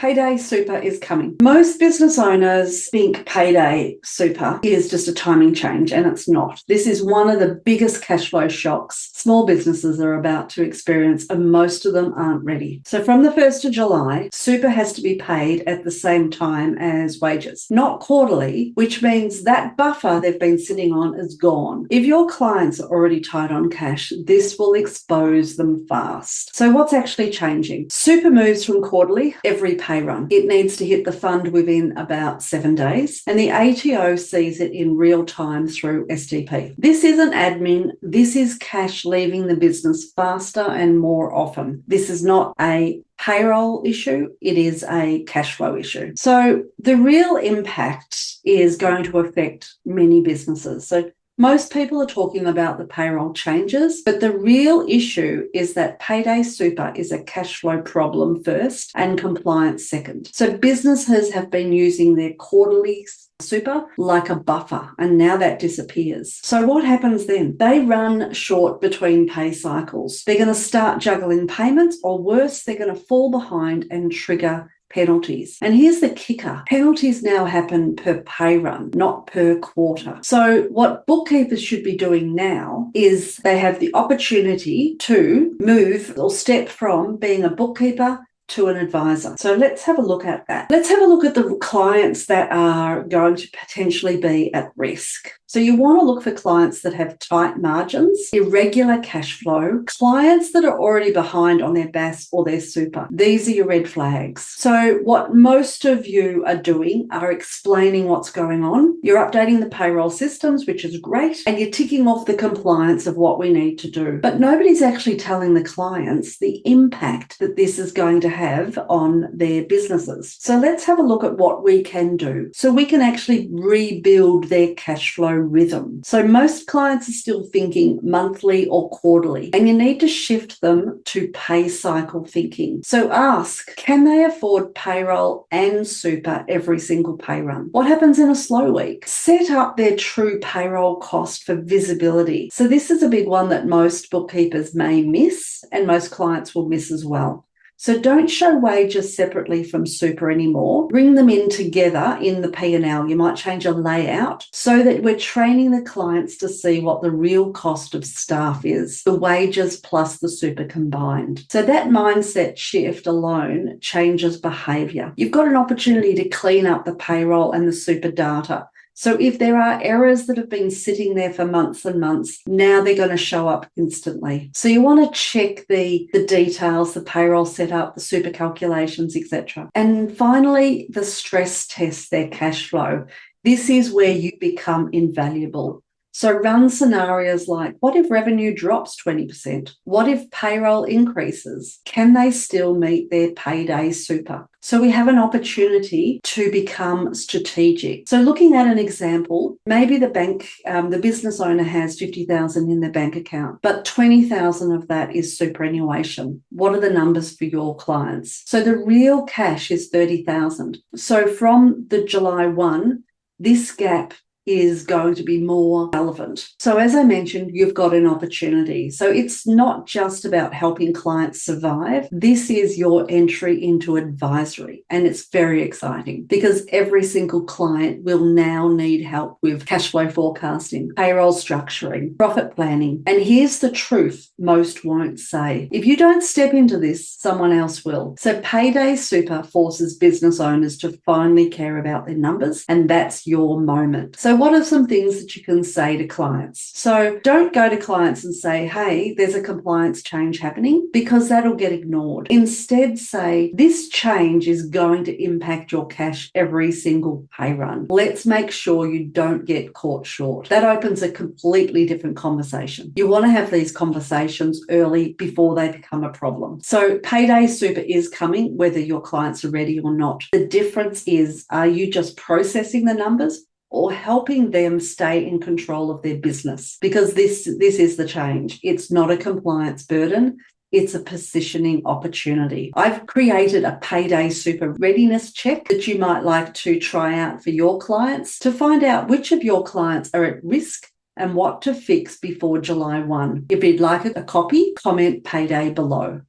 Payday Super is coming. Most business owners think Payday Super is just a timing change, and it's not. This is one of the biggest cash flow shocks small businesses are about to experience, and most of them aren't ready. So from the 1st of July, Super has to be paid at the same time as wages, not quarterly, which means that buffer they've been sitting on is gone. If your clients are already tight on cash, this will expose them fast. So what's actually changing? Super moves from quarterly every pay run. It needs to hit the fund within about 7 days, and the ATO sees it in real time through SDP. This isn't admin, this is cash leaving the business faster and more often. This is not a payroll issue, it is a cash flow issue. So the real impact is going to affect many businesses. So most people are talking about the payroll changes, but the real issue is that Payday Super is a cash flow problem first and compliance second. So businesses have been using their quarterly super like a buffer, and now that disappears. So what happens then? They run short between pay cycles. They're going to start juggling payments, or worse, they're going to fall behind and trigger penalties. And here's the kicker. Penalties now happen per pay run, not per quarter. So what bookkeepers should be doing now is they have the opportunity to move or step from being a bookkeeper to an advisor. So let's have a look at that. Let's have a look at the clients that are going to potentially be at risk. So you want to look for clients that have tight margins, irregular cash flow, clients that are already behind on their BAS or their super. These are your red flags. So what most of you are doing are explaining what's going on. You're updating the payroll systems, which is great, and you're ticking off the compliance of what we need to do. But nobody's actually telling the clients the impact that this is going to have on their businesses. So let's have a look at what we can do. So we can actually rebuild their cash flow rhythm. So most clients are still thinking monthly or quarterly, and you need to shift them to pay cycle thinking. So ask, can they afford payroll and super every single pay run? What happens in a slow week? Set up their true payroll cost for visibility. So this is a big one that most bookkeepers may miss, and most clients will miss as well. So don't show wages separately from super anymore. Bring them in together in the P&L. You might change a layout so that we're training the clients to see what the real cost of staff is, the wages plus the super combined. So that mindset shift alone changes behaviour. You've got an opportunity to clean up the payroll and the super data. So if there are errors that have been sitting there for months and months, now they're going to show up instantly. So you want to check the details, the payroll setup, the super calculations, etc. And finally, the stress test their cash flow. This is where you become invaluable. So run scenarios like, what if revenue drops 20%? What if payroll increases? Can they still meet their Payday Super? So we have an opportunity to become strategic. So looking at an example, maybe the business owner has 50,000 in their bank account, but 20,000 of that is superannuation. What are the numbers for your clients? So the real cash is 30,000. So from the July 1, this gap is going to be more relevant. So as I mentioned, you've got an opportunity. So it's not just about helping clients survive. This is your entry into advisory, and it's very exciting because every single client will now need help with cash flow forecasting, payroll structuring, profit planning. And here's the truth most won't say. If you don't step into this, someone else will. So Payday Super forces business owners to finally care about their numbers, and that's your moment. So what are some things that you can say to clients? So don't go to clients and say, hey, there's a compliance change happening, because that'll get ignored. Instead say, this change is going to impact your cash every single pay run. Let's make sure you don't get caught short. That opens a completely different conversation. You want to have these conversations early before they become a problem. So Payday Super is coming, whether your clients are ready or not. The difference is, are you just processing the numbers or helping them stay in control of their business? Because this is the change. It's not a compliance burden. It's a positioning opportunity. I've created a Payday Super readiness check that you might like to try out for your clients to find out which of your clients are at risk and what to fix before July 1. If you'd like a copy, comment Payday below.